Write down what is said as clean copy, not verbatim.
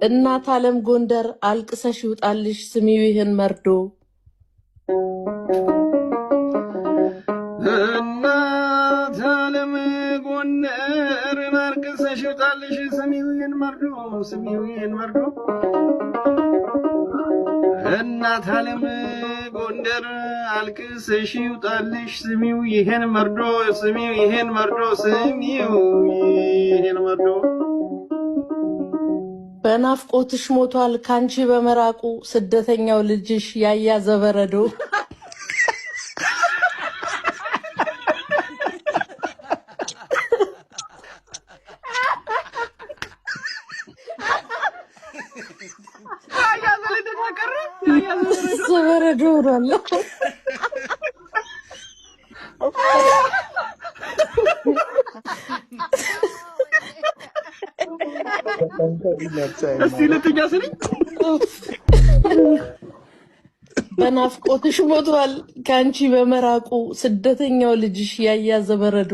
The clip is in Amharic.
እናት ዓለም ጎንደር አልቅሰሽ ይውጣልሽ ስሚው ይህን መርዶ እናት ዓለም ጎንደር አልቅሰሽ ይውጣልሽ ስሚው ይህን መርዶ እናት ዓለም ጎንደር አልቅሰሽ ይውጣልሽ ስሚው ይህን መርዶ በናፍቆትሽ ሞቷል ካንቺ በመራቁ ስደተኛው ልጅሽ ያያ ዘበረዶ ዘበረዶ ሆኗል። በናፍቆትሽ ሞቷል ካንቺ በመራቁ ስደተኛው ልጅሽ ያያ ዘበረዶ